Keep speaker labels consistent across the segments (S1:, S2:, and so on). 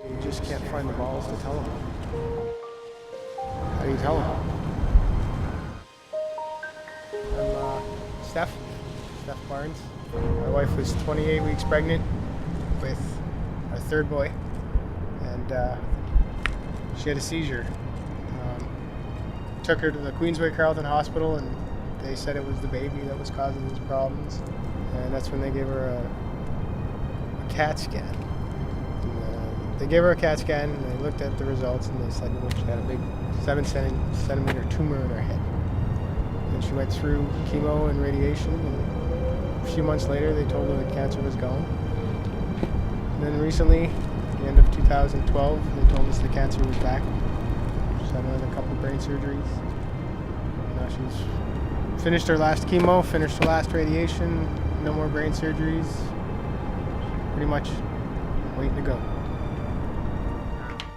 S1: You just can't find the balls to tell them. How do you tell them? I'm Stef Barnes. My wife was 28 weeks pregnant with our third boy, and she had a seizure. Took her to the Queensway Carleton Hospital, and they said it was the baby that was causing these problems. And that's when they gave her a CAT scan. And, they gave her a CAT scan, and they looked at the results, and they said she had a big 7-centimeter tumor in her head. And she went through chemo and radiation, and a few months later they told her the cancer was gone. And then recently, at the end of 2012, they told us the cancer was back. She's had another couple brain surgeries. Now she's finished her last chemo, finished her last radiation, no more brain surgeries. Pretty much waiting to go.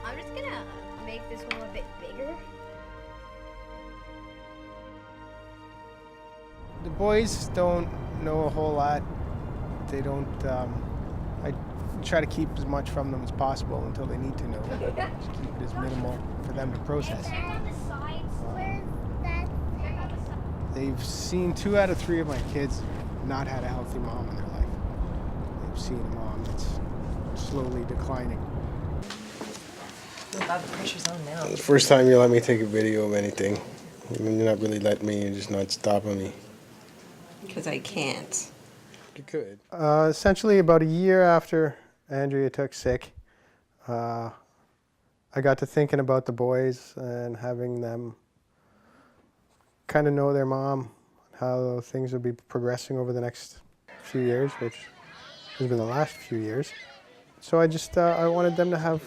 S2: I'm just gonna make this one a bit bigger.
S1: The boys don't know a whole lot. They don't, I try to keep as much from them as possible until they need to know. Just keep it as minimal for them to process. They've seen 2 out of 3 of my kids not had a healthy mom in their life. They've seen a mom that's slowly declining.
S3: The pressure's on now.
S1: The first time you let me take a video of anything, you're not really letting me, you're just not stopping me.
S3: Because I can't.
S1: You could. Essentially, about a year after Andrea took sick, I got to thinking about the boys and having them kind of know their mom, how things would be progressing over the next few years, which has been the last few years. So I wanted them to have,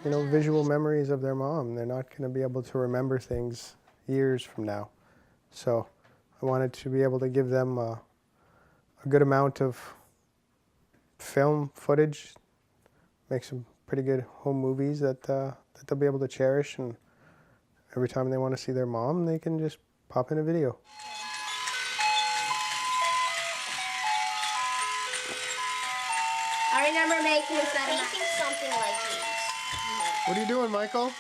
S1: visual memories of their mom. They're not going to be able to remember things years from now. So I wanted to be able to give them a good amount of film footage, make some pretty good home movies that they'll be able to cherish, and every time they want to see their mom, they can just pop in a video.
S2: I remember making something like these.
S1: What are you doing, Michael?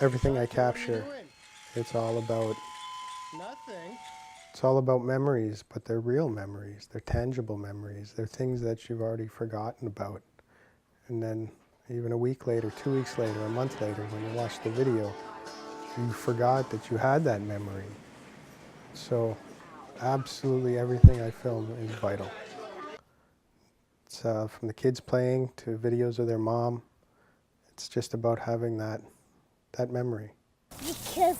S1: Everything I capture, it's all about
S4: Nothing.
S1: It's all about memories, but they're real memories. They're tangible memories. They're things that you've already forgotten about. And then even a week later, 2 weeks later, a month later, when you watch the video, you forgot that you had that memory. So absolutely everything I film is vital. It's from the kids playing to videos of their mom. It's just about having that memory.
S5: Because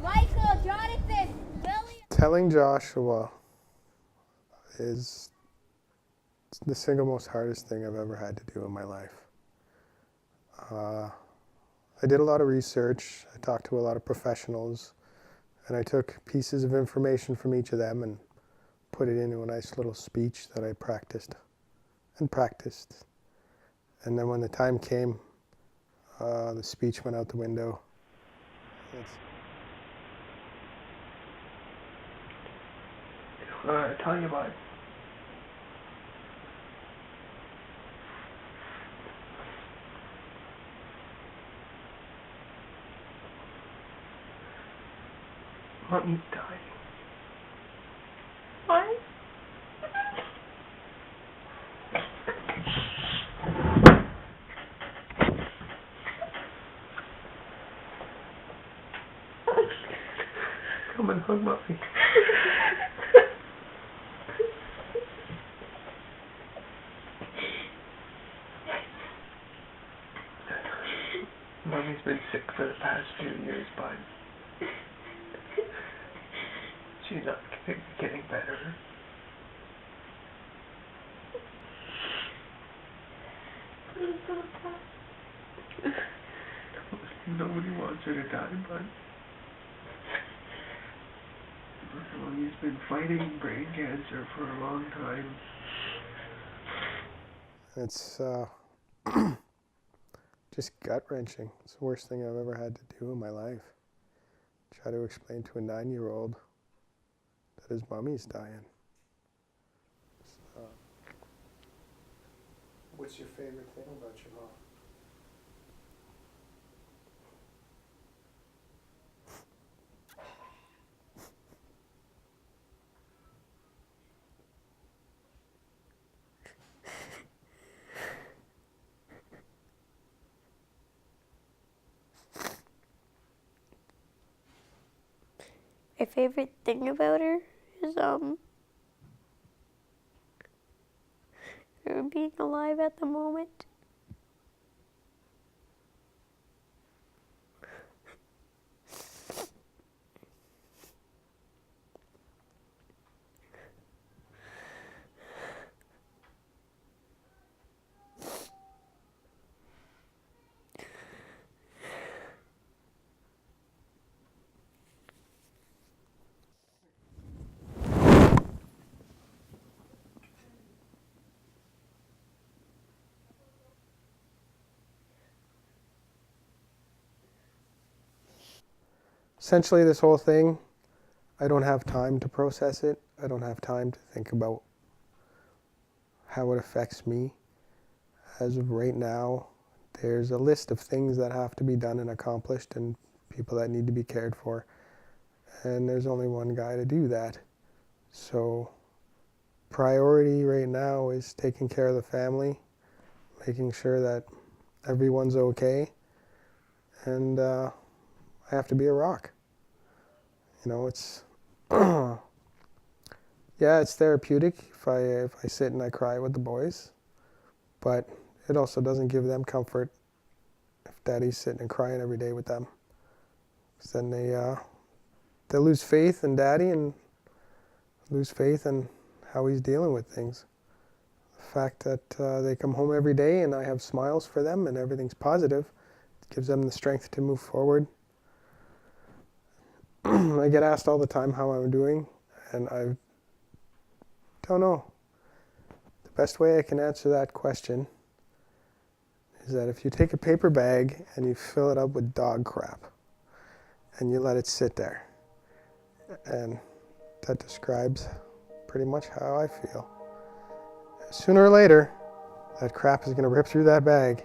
S2: Michael, Jonathan, Billy.
S1: Telling Joshua is the single most hardest thing I've ever had to do in my life. I did a lot of research, I talked to a lot of professionals, and I took pieces of information from each of them and put it into a nice little speech that I practiced. And then when the time came, the speech went out the window.
S4: Tell you what. Mommy's dying. What? Come and hug Mommy. Mommy's been sick for the past few years, bud. She's not getting better. Nobody wants her to die, bud. Mommy's been fighting brain cancer for a long time.
S1: It's just gut-wrenching. It's the worst thing I've ever had to do in my life. Try to explain to a 9-year-old that his mommy's dying. What's your favorite thing about your mom?
S2: My favorite thing about her is her being alive at the moment.
S1: Essentially, this whole thing, I don't have time to process it. I don't have time to think about how it affects me. As of right now, there's a list of things that have to be done and accomplished and people that need to be cared for. And there's only one guy to do that. So priority right now is taking care of the family, making sure that everyone's okay, and I have to be a rock. You know, it's yeah, it's therapeutic if I sit and I cry with the boys, but it also doesn't give them comfort if daddy's sitting and crying every day with them, because then they lose faith in daddy and lose faith in how he's dealing with things. The fact that they come home every day and I have smiles for them and everything's positive gives them the strength to move forward. I get asked all the time how I'm doing, and I don't know. The best way I can answer that question is that if you take a paper bag and you fill it up with dog crap and you let it sit there, and that describes pretty much how I feel. Sooner or later, that crap is going to rip through that bag.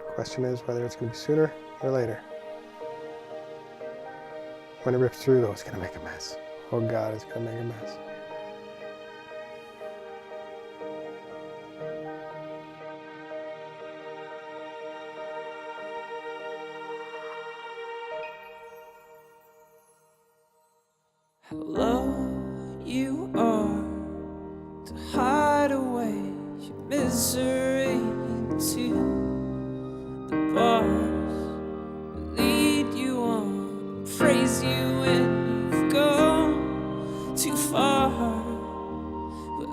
S1: The question is whether it's going to be sooner or later. When it rips through, though, it's going to make a mess. Oh God, it's going to make a mess.
S5: How low you are to hide away your misery into the bars, lead you on, praise you when you've gone too far. But